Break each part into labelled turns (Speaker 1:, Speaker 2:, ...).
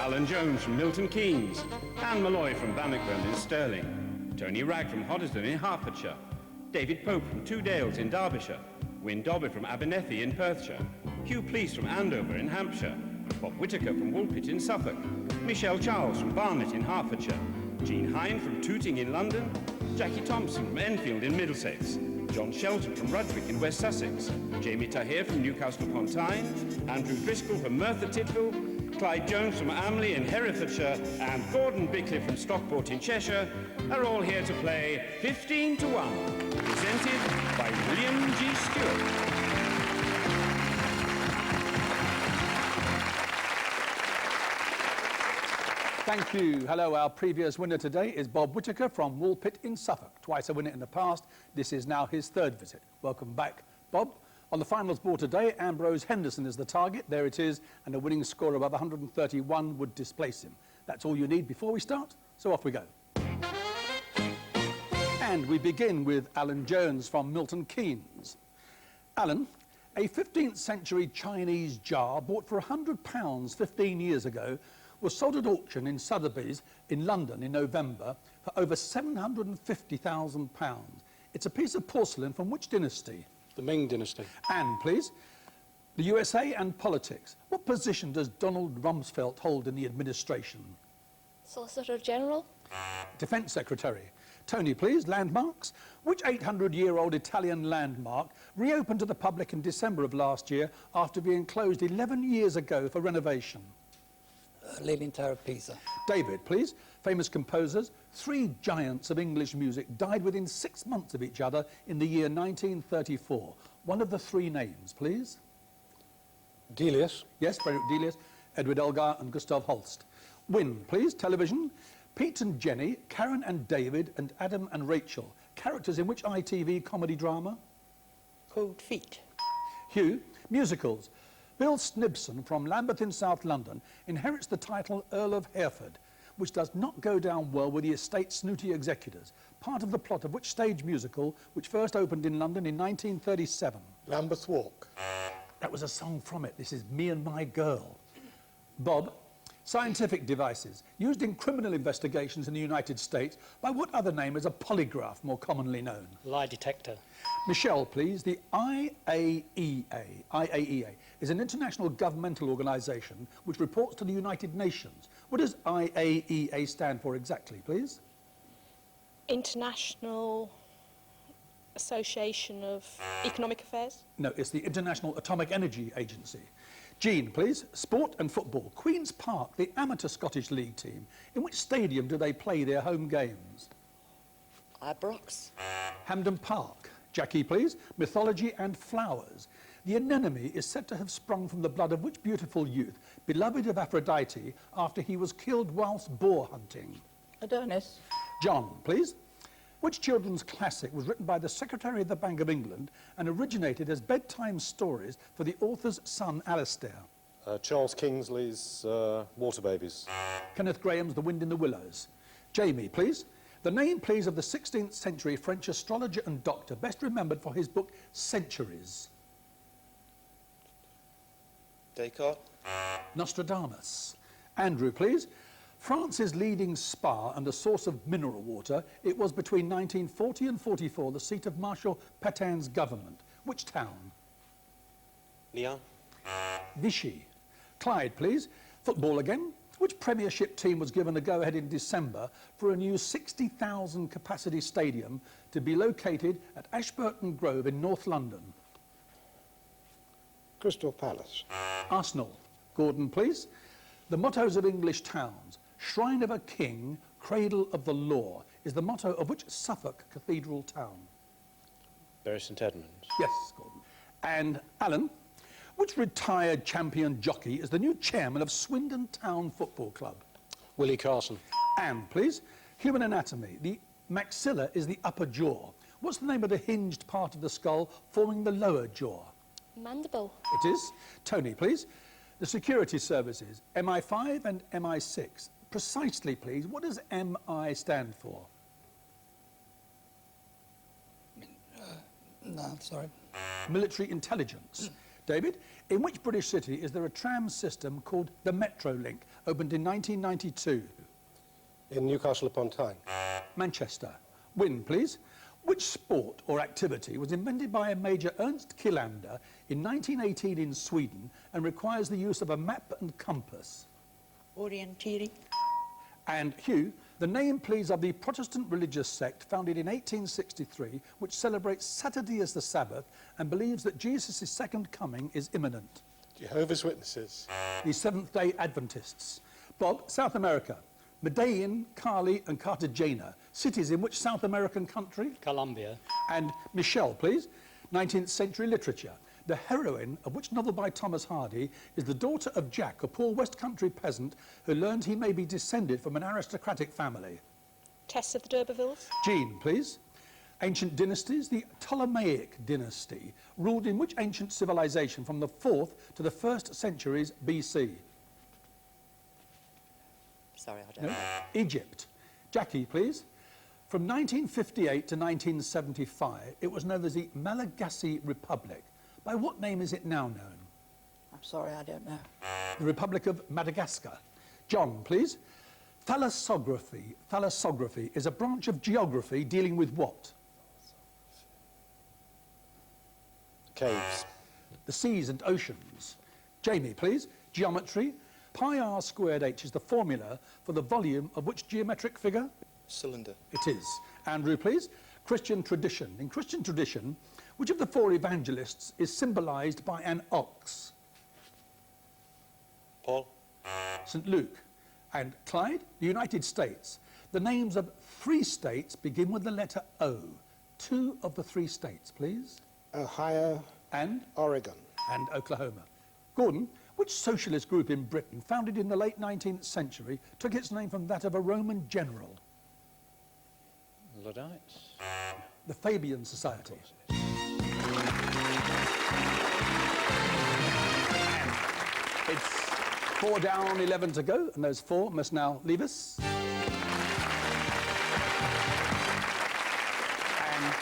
Speaker 1: Alan Jones from Milton Keynes, Anne Malloy from Bannockburn in Stirling, Tony Ragg from Hoddesdon in Hertfordshire, David Pope from Two Dales in Derbyshire, Wyn Dobby from Abernethy in Perthshire, Hugh Pleece from Andover in Hampshire, Bob Whittaker from Woolpit in Suffolk, Michelle Charles from Barnet in Hertfordshire, Jean Hine from Tooting in London, Jackie Thompson from Enfield in Middlesex, John Shelton from Rudwick in West Sussex, Jamie Tahir from Newcastle upon Tyne, Andrew Driscoll from Merthyr Tydfil, Clyde Jones from Amley in Herefordshire, and Gordon Bickley from Stockport in Cheshire are all here to play 15 to 1, presented by William G. Stewart.
Speaker 2: Thank you. Hello, our previous winner today is Bob Whittaker from Woolpit in Suffolk. Twice a winner in the past. This is now his third visit. Welcome back, Bob. On the finals board today, Ambrose Henderson is the target. There it is, and a winning score above 131 would displace him. That's all you need before we start, so off we go. And we begin with Alan Jones from Milton Keynes. Alan, a 15th century Chinese jar bought for £100 15 years ago was sold at auction in Sotheby's in London in November for over £750,000. It's a piece of porcelain from which dynasty?
Speaker 3: The Ming dynasty.
Speaker 2: Anne, please. The USA and politics. What position does Donald Rumsfeld hold in the administration?
Speaker 4: Solicitor General.
Speaker 2: Defence Secretary. Tony, please. Landmarks. Which 800-year-old Italian landmark reopened to the public in December of last year after being closed 11 years ago for renovation?
Speaker 5: Leaning Tower of Pisa.
Speaker 2: David, please. Famous composers. Three giants of English music died within 6 months of each other in the year 1934. One of the three names, please.
Speaker 3: Delius.
Speaker 2: Yes, Frederick Delius, Edward Elgar and Gustav Holst. Win, please. Television. Pete and Jenny, Karen and David, and Adam and Rachel. Characters in which ITV comedy drama?
Speaker 5: Cold Feet.
Speaker 2: Hugh. Musicals. Bill Snibson from Lambeth in South London inherits the title Earl of Hereford, which does not go down well with the estate's snooty executors, part of the plot of which stage musical, which first opened in London in 1937.
Speaker 3: Lambeth Walk.
Speaker 2: That was a song from it. This is Me and My Girl. Bob, scientific devices used in criminal investigations in the United States by what other name is a polygraph more commonly known?
Speaker 5: Lie detector.
Speaker 2: Michelle, please. The IAEA is an international governmental organisation which reports to the United Nations. What does IAEA stand for exactly, please?
Speaker 4: International Association of Economic Affairs.
Speaker 2: No, it's the International Atomic Energy Agency. Jean, please. Sport and football. Queen's Park, the amateur Scottish League team. In which stadium do they play their home games?
Speaker 5: Ibrox.
Speaker 2: Hampden Park. Jackie, please. Mythology and flowers. The anemone is said to have sprung from the blood of which beautiful youth, beloved of Aphrodite, after he was killed whilst boar hunting?
Speaker 5: Adonis.
Speaker 2: John, please. Which children's classic was written by the Secretary of the Bank of England and originated as bedtime stories for the author's son, Alastair?
Speaker 3: Charles Kingsley's Water Babies.
Speaker 2: Kenneth Graham's The Wind in the Willows. Jamie, please. The name, please, of the 16th century French astrologer and doctor, best remembered for his book Centuries.
Speaker 6: Descartes.
Speaker 2: Nostradamus. Andrew, please. France's leading spa and a source of mineral water, it was between 1940 and 44 the seat of Marshal Pétain's government. Which town?
Speaker 6: Lyon.
Speaker 2: Vichy. Clyde, please. Football again. Which Premiership team was given the go-ahead in December for a new 60,000 capacity stadium to be located at Ashburton Grove in North London?
Speaker 3: Crystal Palace.
Speaker 2: Arsenal. Gordon, please. The mottos of English towns. Shrine of a King, Cradle of the Law, is the motto of which Suffolk cathedral town?
Speaker 6: Bury St Edmunds.
Speaker 2: Yes, Gordon. And Alan, which retired champion jockey is the new chairman of Swindon Town Football Club?
Speaker 3: Willie Carson.
Speaker 2: Anne, please. Human anatomy. The maxilla is the upper jaw. What's the name of the hinged part of the skull forming the lower jaw?
Speaker 4: Mandible.
Speaker 2: It is. Tony, please. The security services, MI5 and MI6. Precisely, please, what does MI stand for?
Speaker 5: No, sorry.
Speaker 2: Military intelligence. David, in which British city is there a tram system called the Metrolink, opened in 1992?
Speaker 3: In Newcastle upon Tyne.
Speaker 2: Manchester. Win, please. Which sport or activity was invented by a Major Ernst Kilander in 1918 in Sweden and requires the use of a map and compass?
Speaker 5: Orienteering.
Speaker 2: And Hugh, the name, please, of the Protestant religious sect founded in 1863, which celebrates Saturday as the Sabbath and believes that Jesus' second coming is imminent.
Speaker 3: Jehovah's Witnesses.
Speaker 2: The Seventh-day Adventists. Bob, South America. Medellin, Cali and Cartagena, cities in which South American country?
Speaker 5: Colombia.
Speaker 2: And Michelle, please. 19th century literature. The heroine of which novel by Thomas Hardy is the daughter of Jack, a poor West Country peasant who learned he may be descended from an aristocratic family?
Speaker 4: Test of the D'Urbervilles.
Speaker 2: Jean, please. Ancient dynasties. The Ptolemaic dynasty ruled in which ancient civilization from the 4th to the 1st centuries BC?
Speaker 5: Sorry, I don't
Speaker 2: No?
Speaker 5: know.
Speaker 2: Egypt. Jackie, please. From 1958 to 1975, it was known as the Malagasy Republic. By what name is it now known?
Speaker 5: I'm sorry, I don't know.
Speaker 2: The Republic of Madagascar. John, please. Thalassography. Thalassography is a branch of geography dealing with what?
Speaker 3: Caves.
Speaker 2: The seas and oceans. Jamie, please. Geometry. Pi r squared h is the formula for the volume of which geometric figure?
Speaker 6: Cylinder.
Speaker 2: It is. Andrew, please. Christian tradition. In Christian tradition, which of the 4 evangelists is symbolised by an ox?
Speaker 6: Paul.
Speaker 2: St. Luke. And Clyde, the United States. The names of 3 states begin with the letter O. 2 of the 3 states, please.
Speaker 3: Ohio.
Speaker 2: And
Speaker 3: Oregon.
Speaker 2: Oklahoma. Gordon, which socialist group in Britain, founded in the late 19th century, took its name from that of a Roman general?
Speaker 6: Luddites.
Speaker 2: The Fabian Society. It's 4 down, 11 to go, and those 4 must now leave us. And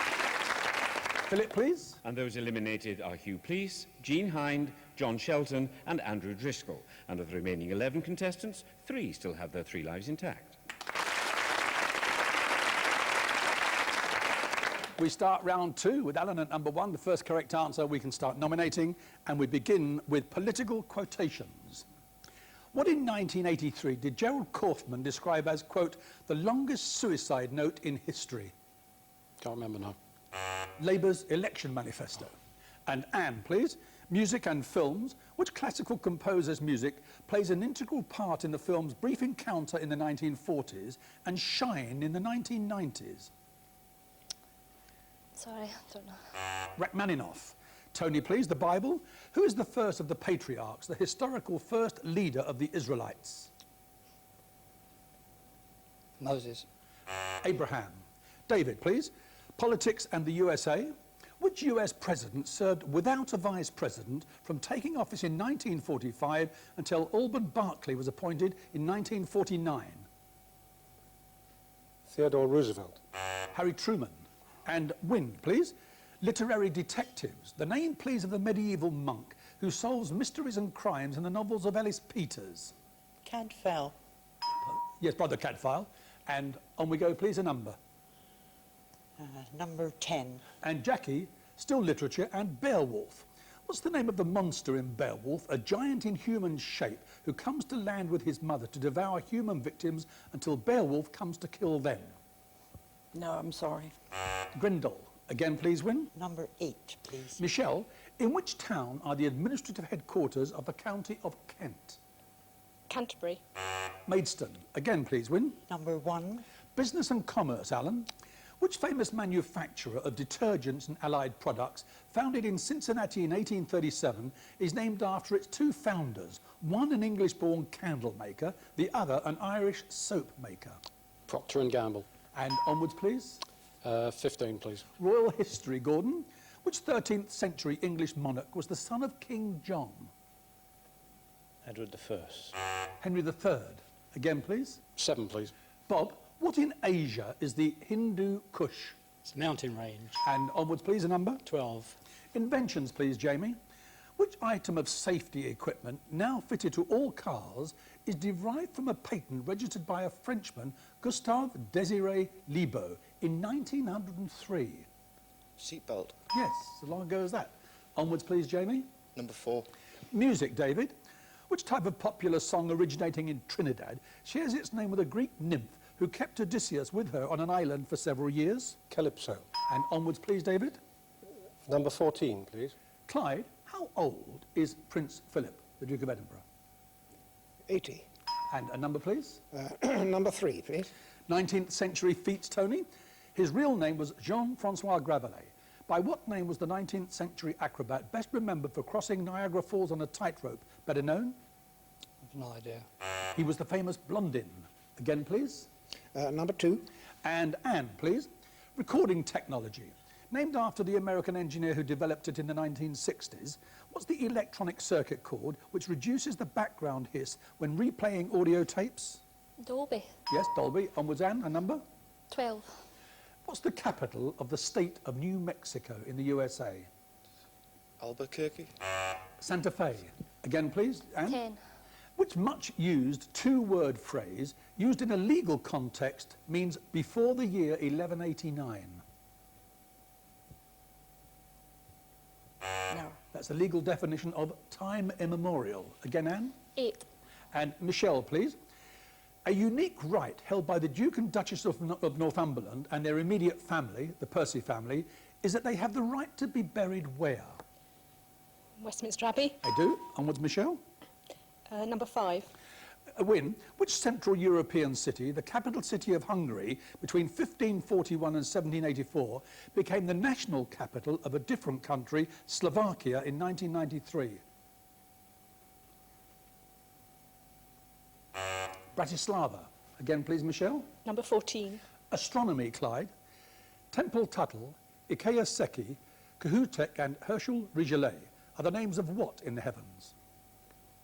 Speaker 2: Philip, please.
Speaker 1: And those eliminated are Hugh Pleece, Jean Hind, John Shelton and Andrew Driscoll. And of the remaining 11 contestants, 3 still have their 3 lives intact.
Speaker 2: We start round 2 with Alan at number 1. The first correct answer we can start nominating, and we begin with political quotations. What in 1983 did Gerald Kaufman describe as, quote, the longest suicide note in history?
Speaker 3: Can't remember now.
Speaker 2: Labour's election manifesto. And Anne, please. Music and films. Which classical composer's music plays an integral part in the film's Brief Encounter in the 1940s and Shine in the 1990s?
Speaker 4: Sorry, I don't know.
Speaker 2: Rachmaninoff. Tony, please. The Bible. Who is the first of the patriarchs, the historical first leader of the Israelites?
Speaker 5: Moses.
Speaker 2: Abraham. David, please. Politics and the USA. Which US president served without a vice president from taking office in 1945 until Alban Barkley was appointed in 1949?
Speaker 3: Theodore Roosevelt.
Speaker 2: Harry Truman. And Wynne, please. Literary detectives. The name, please, of the medieval monk who solves mysteries and crimes in the novels of Ellis Peters.
Speaker 5: Cadfael.
Speaker 2: Yes, Brother Cadfael. And on we go, please, a number.
Speaker 5: Number 10.
Speaker 2: And Jackie, still literature, and Beowulf. What's the name of the monster in Beowulf, a giant in human shape who comes to land with his mother to devour human victims until Beowulf comes to kill them?
Speaker 5: No, I'm sorry.
Speaker 2: Grendel. Again, please, Wynne.
Speaker 5: Number 8, please.
Speaker 2: Michelle, in which town are the administrative headquarters of the county of Kent?
Speaker 4: Canterbury.
Speaker 2: Maidstone. Again, please, Wynne.
Speaker 5: Number 1.
Speaker 2: Business and commerce, Alan. Which famous manufacturer of detergents and allied products, founded in Cincinnati in 1837, is named after its 2 founders, one an English-born candle maker, the other an Irish soap maker?
Speaker 3: Procter & Gamble.
Speaker 2: And onwards, please.
Speaker 3: 15, please.
Speaker 2: Royal history, Gordon. Which 13th century English monarch was the son of King John?
Speaker 6: Edward I.
Speaker 2: Henry III. Again, please.
Speaker 3: 7, please.
Speaker 2: Bob, what in Asia is the Hindu Kush?
Speaker 7: It's a mountain range.
Speaker 2: And onwards, please, a number.
Speaker 7: 12.
Speaker 2: Inventions, please, Jamie. Which item of safety equipment now fitted to all cars is derived from a patent registered by a Frenchman, Gustave Désiré Libaud, in 1903?
Speaker 6: Seatbelt.
Speaker 2: Yes, as long ago as that. Onwards, please, Jamie.
Speaker 6: Number 4.
Speaker 2: Music, David. Which type of popular song originating in Trinidad shares its name with a Greek nymph who kept Odysseus with her on an island for several years?
Speaker 3: Calypso.
Speaker 2: And onwards, please, David.
Speaker 3: Number 14, please.
Speaker 2: Clyde, how old is Prince Philip, the Duke of Edinburgh?
Speaker 7: 80.
Speaker 2: And a number, please.
Speaker 7: Number 3, please.
Speaker 2: 19th century feats, Tony. His real name was Jean-Francois Gravelet. By what name was the 19th century acrobat best remembered for crossing Niagara Falls on a tightrope, better known?
Speaker 3: I've no idea.
Speaker 2: He was the famous Blondin. Again, please.
Speaker 7: Number 2.
Speaker 2: And Anne, please. Recording technology. Named after the American engineer who developed it in the 1960s, what's the electronic circuit called which reduces the background hiss when replaying audio tapes?
Speaker 4: Dolby.
Speaker 2: Yes, Dolby. Onwards, Anne, a number?
Speaker 4: 12.
Speaker 2: What's the capital of the state of New Mexico in the USA?
Speaker 6: Albuquerque.
Speaker 2: Santa Fe. Again, please, Anne?
Speaker 4: 10.
Speaker 2: Which much used two-word phrase, used in a legal context, means before the year 1189?
Speaker 5: No.
Speaker 2: That's a legal definition of time immemorial. Again, Anne?
Speaker 4: 8.
Speaker 2: And Michelle, please. A unique right held by the Duke and Duchess of Northumberland and their immediate family, the Percy family, is that they have the right to be buried where?
Speaker 4: Westminster Abbey.
Speaker 2: They do. Onwards, Michelle.
Speaker 4: Number 5.
Speaker 2: Win. Which Central European city, the capital city of Hungary, between 1541 and 1784, became the national capital of a different country, Slovakia, in 1993? Bratislava. Again, please, Michelle.
Speaker 4: Number 14.
Speaker 2: Astronomy, Clyde. Temple Tuttle, Ikea Seki, Cahutek and Herschel Rigelet are the names of what in the heavens?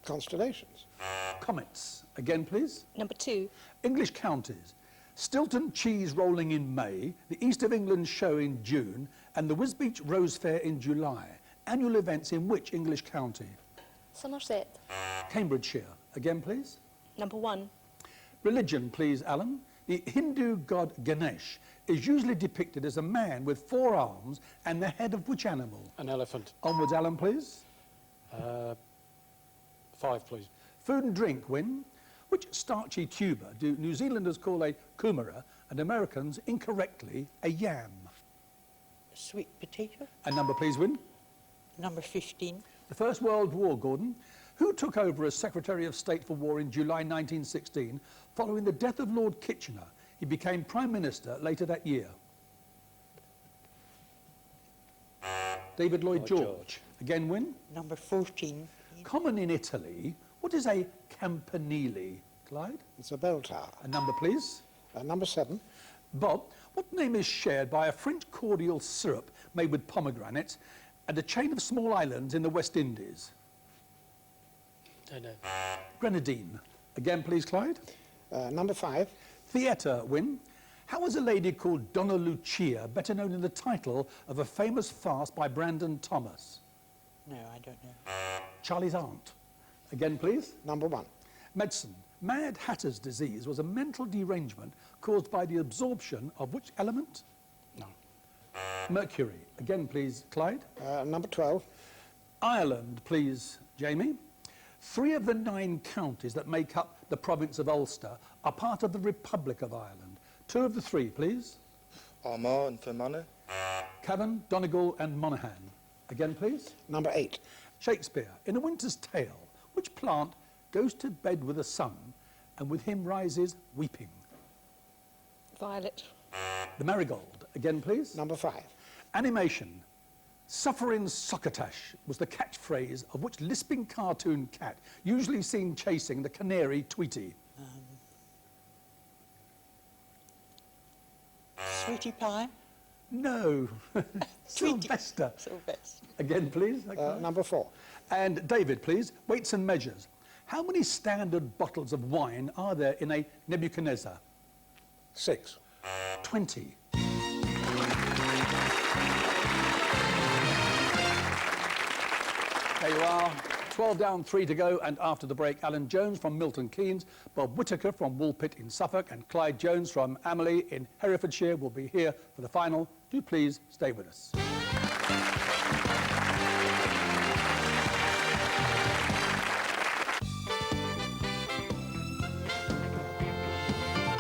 Speaker 7: Constellations.
Speaker 2: Comets. Again, please.
Speaker 4: Number 2.
Speaker 2: English counties. Stilton Cheese Rolling in May, the East of England Show in June, and the Wisbech Rose Fair in July. Annual events in which English county?
Speaker 4: Somerset.
Speaker 2: Cambridgeshire. Again, please.
Speaker 4: Number 1.
Speaker 2: Religion, please, Alan. The Hindu god Ganesh is usually depicted as a man with 4 arms and the head of which animal?
Speaker 3: An elephant.
Speaker 2: Onwards, Alan, please.
Speaker 3: 5, please.
Speaker 2: Food and drink, Win. Which starchy tuber do New Zealanders call a kumara and Americans incorrectly a yam?
Speaker 5: Sweet potato.
Speaker 2: A number, please, Win.
Speaker 5: Number 15.
Speaker 2: The First World War, Gordon. Who took over as Secretary of State for War in July 1916 following the death of Lord Kitchener? He became Prime Minister later that year. David Lloyd George. Again, Win.
Speaker 5: Number 14.
Speaker 2: Common in Italy, what is a campanile, Clyde?
Speaker 7: It's a bell tower.
Speaker 2: A number, please.
Speaker 7: Number 7.
Speaker 2: Bob, what name is shared by a French cordial syrup made with pomegranates and a chain of small islands in the West Indies?
Speaker 3: Don't know.
Speaker 2: Grenadine. Again, please, Clyde.
Speaker 7: Number 5.
Speaker 2: Theatre, Win. How was a lady called Donna Lucia better known in the title of a famous farce by Brandon Thomas?
Speaker 5: No, I don't know.
Speaker 2: Charlie's Aunt. Again, please.
Speaker 7: Number 1.
Speaker 2: Medicine. Mad Hatter's disease was a mental derangement caused by the absorption of which element?
Speaker 3: No.
Speaker 2: Mercury. Again, please, Clyde.
Speaker 7: Number 12.
Speaker 2: Ireland, please, Jamie. 3 of the 9 counties that make up the province of Ulster are part of the Republic of Ireland. 2 of the 3, please.
Speaker 6: Armagh and Fermanagh.
Speaker 2: Cavan, Donegal and Monaghan. Again, please.
Speaker 7: Number 8.
Speaker 2: Shakespeare. In A Winter's Tale, which plant goes to bed with the sun and with him rises weeping?
Speaker 4: Violet.
Speaker 2: The marigold. Again, please.
Speaker 7: Number 5.
Speaker 2: Animation. Suffering Succotash was the catchphrase of which lisping cartoon cat usually seen chasing the canary Tweety?
Speaker 5: Sweetie pie.
Speaker 2: No.
Speaker 5: Sweetie.
Speaker 2: Sylvester.
Speaker 5: Sylvester.
Speaker 2: Again, please.
Speaker 7: Number 4.
Speaker 2: And David, please. Weights and measures. How many standard bottles of wine are there in a Nebuchadnezzar?
Speaker 7: 6.
Speaker 2: 20. There you are. 12 down, 3 to go, and after the break, Alan Jones from Milton Keynes, Bob Whittaker from Woolpit in Suffolk, and Clyde Jones from Amerley in Herefordshire will be here for the final. Do please stay with us.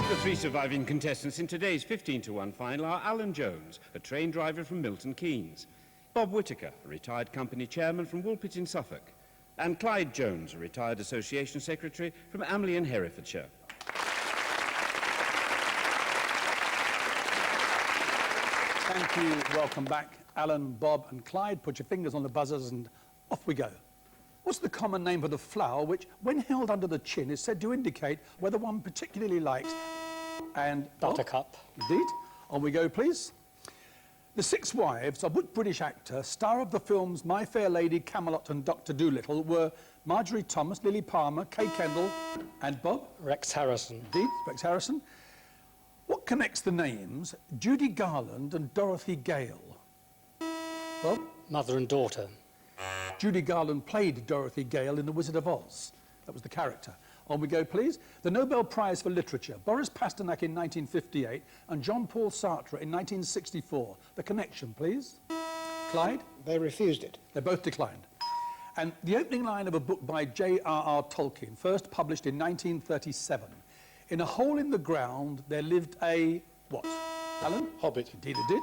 Speaker 1: The three surviving contestants in today's 15-to-1 final are Alan Jones, a train driver from Milton Keynes, Bob Whittaker, a retired company chairman from Woolpit in Suffolk, and Clyde Jones, a retired association secretary from Amerley in Herefordshire.
Speaker 2: Thank you. Welcome back. Alan, Bob and Clyde, put your fingers on the buzzers and off we go. What's the common name for the flower which, when held under the chin, is said to indicate whether one particularly likes? And Bob?
Speaker 3: Buttercup.
Speaker 2: Indeed. On we go, please. The Six Wives of which British actor, star of the films My Fair Lady, Camelot and Dr. Dolittle, were Marjorie Thomas, Lily Palmer, Kay Kendall and Bob?
Speaker 3: Rex Harrison.
Speaker 2: Indeed, Rex Harrison. What connects the names Judy Garland and Dorothy Gale? Bob?
Speaker 3: Mother and daughter.
Speaker 2: Judy Garland played Dorothy Gale in The Wizard of Oz. That was the character. On we go, please. The Nobel Prize for Literature, Boris Pasternak in 1958 and Jean-Paul Sartre in 1964. The connection, please. Clyde?
Speaker 7: They refused it.
Speaker 2: They both declined. And the opening line of a book by J.R.R. Tolkien, first published in 1937. In a hole in the ground, there lived a... what? Alan?
Speaker 3: Hobbit.
Speaker 2: Indeed it did.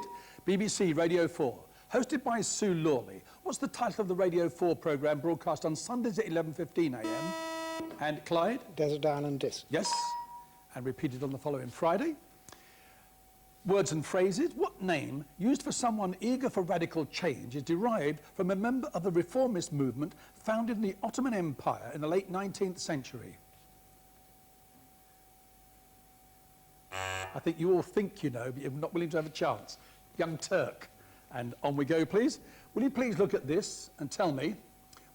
Speaker 2: BBC Radio 4. Hosted by Sue Lawley. What's the title of the Radio 4 programme broadcast on Sundays at 11:15 a.m? And Clyde?
Speaker 7: Desert Island Disc.
Speaker 2: Yes. And repeated on the following Friday. Words and phrases. What name, used for someone eager for radical change, is derived from a member of the reformist movement founded in the Ottoman Empire in the late 19th century? I think you all think you know, but you're not willing to have a chance. Young Turk. And on we go, please. Will you please look at this and tell me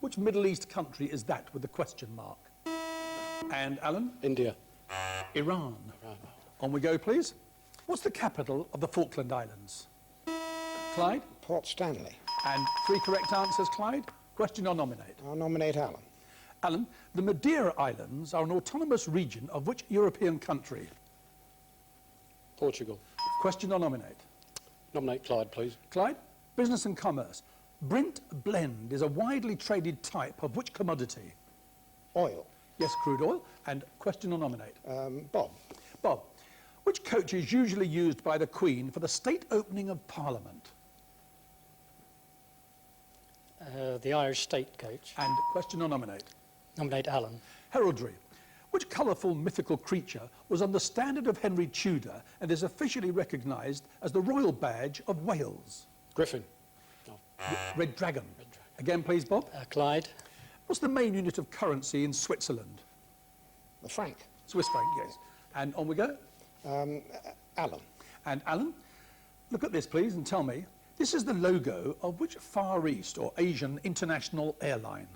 Speaker 2: which Middle East country is that with the question mark? And Alan?
Speaker 3: India.
Speaker 2: Iran. On we go, please. What's the capital of the Falkland Islands? Clyde?
Speaker 7: Port Stanley.
Speaker 2: And 3 correct answers, Clyde. Question or nominate?
Speaker 7: I'll nominate Alan.
Speaker 2: Alan, the Madeira Islands are an autonomous region of which European country?
Speaker 3: Portugal.
Speaker 2: Question or nominate?
Speaker 3: Nominate Clyde, please.
Speaker 2: Clyde? Business and commerce. Brent blend is a widely traded type of which commodity?
Speaker 7: Oil.
Speaker 2: Yes, crude oil. And question or nominate?
Speaker 7: Bob.
Speaker 2: Bob, which coach is usually used by the Queen for the state opening of Parliament?
Speaker 3: The Irish state coach.
Speaker 2: And question or nominate?
Speaker 3: Nominate Alan.
Speaker 2: Heraldry. Which colourful mythical creature was on the standard of Henry Tudor and is officially recognised as the royal badge of Wales?
Speaker 3: Griffin.
Speaker 2: Red Dragon. Again, please, Bob.
Speaker 3: Clyde.
Speaker 2: What's the main unit of currency in Switzerland?
Speaker 7: The Frank.
Speaker 2: Swiss franc, yes. And on we go.
Speaker 7: Alan.
Speaker 2: And Alan, look at this, please, and tell me, this is the logo of which Far East or Asian international airline?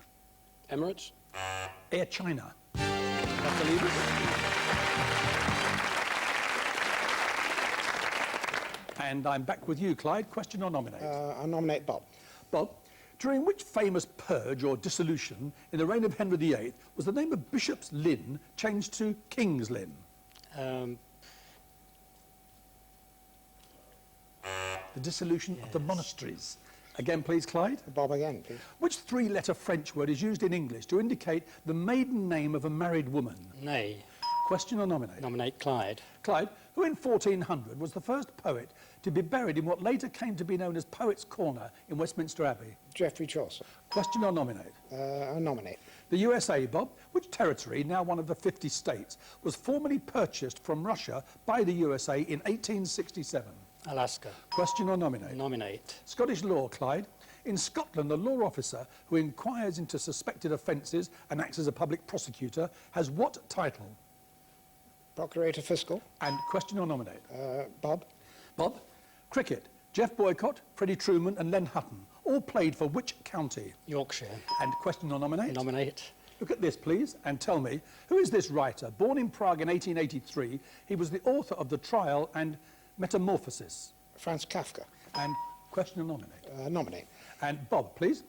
Speaker 3: Emirates.
Speaker 2: Air China. Dr. Levers? And I'm back with you, Clyde. Question or nominate?
Speaker 7: I'll nominate Bob.
Speaker 2: Bob, during which famous purge or dissolution in the reign of Henry VIII was the name of Bishop's Lynn changed to King's Lynn? The dissolution of the monasteries. Again, please, Clyde.
Speaker 7: Bob again, please.
Speaker 2: Which 3-letter French word is used in English to indicate the maiden name of a married woman?
Speaker 3: Nay.
Speaker 2: Question or nominate?
Speaker 3: Nominate Clyde.
Speaker 2: Clyde, who in 1400 was the first poet to be buried in what later came to be known as Poets' Corner in Westminster Abbey?
Speaker 7: Geoffrey Chaucer.
Speaker 2: Question or nominate?
Speaker 7: I'll nominate.
Speaker 2: The USA, Bob, which territory, now one of the 50 states, was formally purchased from Russia by the USA in 1867?
Speaker 3: Alaska.
Speaker 2: Question or nominate?
Speaker 3: Nominate.
Speaker 2: Scottish law, Clyde. In Scotland, the law officer who inquires into suspected offences and acts as a public prosecutor has what title?
Speaker 7: Procurator Fiscal.
Speaker 2: And question or nominate?
Speaker 7: Bob.
Speaker 2: Bob. Cricket. Jeff Boycott, Freddie Truman and Len Hutton all played for which county?
Speaker 3: Yorkshire.
Speaker 2: And question or nominate?
Speaker 3: Nominate.
Speaker 2: Look at this, please, and tell me, who is this writer? Born in Prague in 1883, he was the author of The Trial and Metamorphosis.
Speaker 7: Franz Kafka.
Speaker 2: And question or nominate?
Speaker 7: Nominate.
Speaker 2: And Bob, please.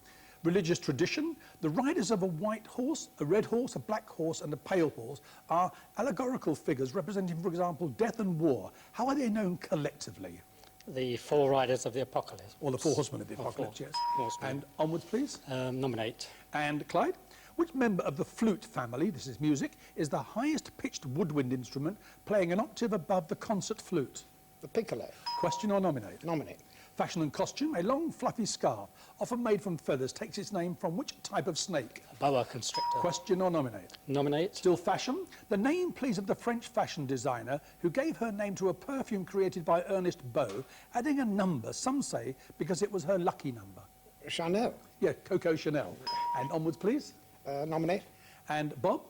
Speaker 2: Religious tradition. The riders of a white horse, a red horse, a black horse and a pale horse are allegorical figures representing, for example, death and war. How are they known collectively?
Speaker 3: The four riders of the apocalypse.
Speaker 2: Or the four horsemen of the
Speaker 3: Or four
Speaker 2: apocalypse, yes.
Speaker 3: horsemen.
Speaker 2: And onwards, please.
Speaker 3: Nominate.
Speaker 2: And Clyde, which member of the flute family, this is music, is the highest pitched woodwind instrument playing an octave above the concert flute?
Speaker 7: The piccolo.
Speaker 2: Question or nominate?
Speaker 7: Nominate.
Speaker 2: Fashion and costume. A long fluffy scarf, often made from feathers, takes its name from which type of snake?
Speaker 3: A boa constrictor.
Speaker 2: Question or nominate?
Speaker 3: Nominate.
Speaker 2: Still fashion. The name, please, of the French fashion designer who gave her name to a perfume created by Ernest Beau, adding a number, some say, because it was her lucky number.
Speaker 7: Chanel.
Speaker 2: Yeah, Coco Chanel. And onwards, please.
Speaker 7: Nominate.
Speaker 2: And Bob,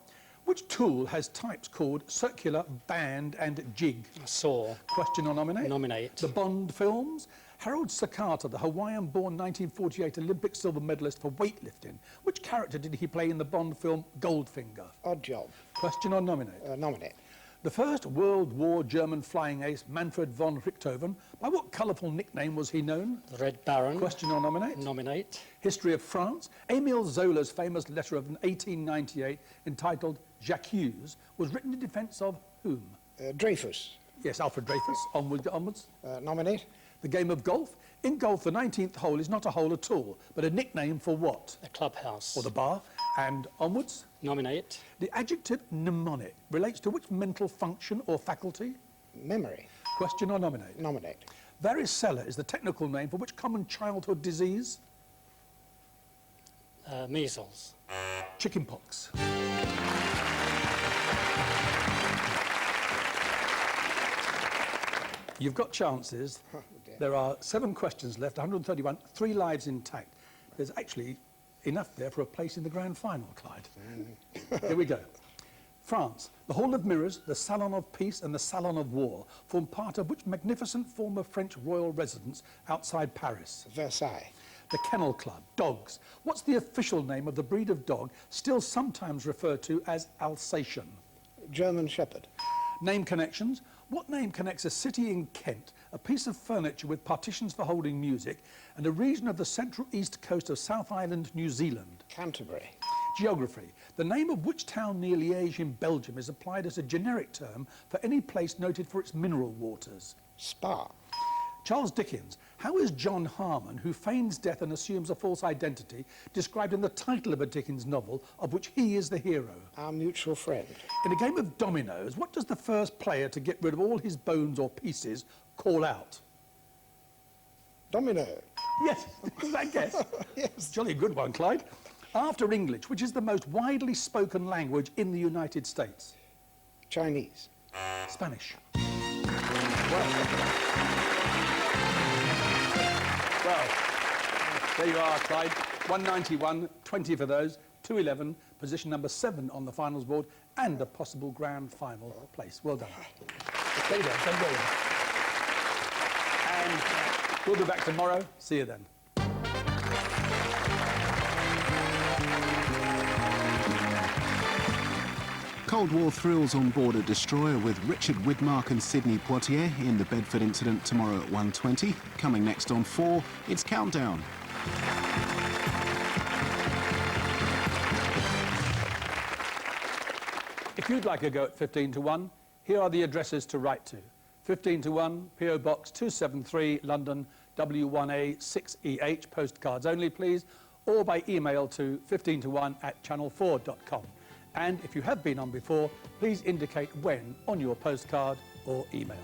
Speaker 2: which tool has types called circular, band and jig?
Speaker 3: A saw.
Speaker 2: Question or nominate?
Speaker 3: Nominate.
Speaker 2: The Bond films. Harold Sakata, the Hawaiian-born 1948 Olympic silver medalist for weightlifting. Which character did he play in the Bond film Goldfinger?
Speaker 7: Odd job.
Speaker 2: Question or nominate?
Speaker 7: Nominate.
Speaker 2: The First World War German flying ace Manfred von Richthofen, by what colourful nickname was he known?
Speaker 3: The Red Baron.
Speaker 2: Question or nominate?
Speaker 3: Nominate.
Speaker 2: History of France. Émile Zola's famous letter of 1898 entitled J'accuse was written in defence of whom?
Speaker 7: Dreyfus.
Speaker 2: Yes, Alfred Dreyfus. Onwards.
Speaker 7: Nominate.
Speaker 2: The game of golf. In golf, the 19th hole is not a hole at all, but a nickname for what?
Speaker 3: A clubhouse.
Speaker 2: Or the bar. And onwards.
Speaker 3: Nominate.
Speaker 2: The adjective mnemonic relates to which mental function or faculty?
Speaker 7: Memory.
Speaker 2: Question or nominate?
Speaker 7: Nominate.
Speaker 2: Varicella is the technical name for which common childhood disease?
Speaker 3: Measles.
Speaker 2: Chickenpox. You've got chances.
Speaker 7: Oh, dear.
Speaker 2: There are 7 questions left, 131, 3 lives intact. There's actually enough there for a place in the grand final, Clyde. Here we go. France. The Hall of Mirrors, the Salon of Peace and the Salon of War form part of which magnificent former French royal residence outside Paris?
Speaker 7: Versailles.
Speaker 2: The Kennel Club. Dogs. What's the official name of the breed of dog still sometimes referred to as Alsatian?
Speaker 7: German Shepherd.
Speaker 2: Name connections. What name connects a city in Kent, a piece of furniture with partitions for holding music, and a region of the central east coast of South Island, New Zealand?
Speaker 7: Canterbury.
Speaker 2: Geography. The name of which town near Liège in Belgium is applied as a generic term for any place noted for its mineral waters?
Speaker 7: Spa.
Speaker 2: Charles Dickens. How is John Harmon, who feigns death and assumes a false identity, described in the title of a Dickens novel of which he is the hero?
Speaker 7: Our mutual friend.
Speaker 2: In a game of dominoes, what does the first player to get rid of all his bones or pieces call out?
Speaker 7: Domino.
Speaker 2: Yes, is that guess?
Speaker 7: Yes.
Speaker 2: Jolly good one, Clyde. After English, which is the most widely spoken language in the United States?
Speaker 7: Chinese.
Speaker 2: Spanish. Well, there you are, Clyde. 191, 20 for those, 211, position number 7 on the finals board, and a possible grand final place. Well done. Stay there, don't go there. And we'll be back tomorrow. See you then.
Speaker 8: Cold War thrills on board a destroyer with Richard Widmark and Sidney Poitier in the Bedford incident tomorrow at 1:20. Coming next on 4, it's Countdown.
Speaker 2: If you'd like a go at 15 to 1, here are the addresses to write to. 15 to 1, PO Box 273, London, W1A 6EH, postcards only, please, or by email to 15to1@channel4.com. And if you have been on before, please indicate when on your postcard or email.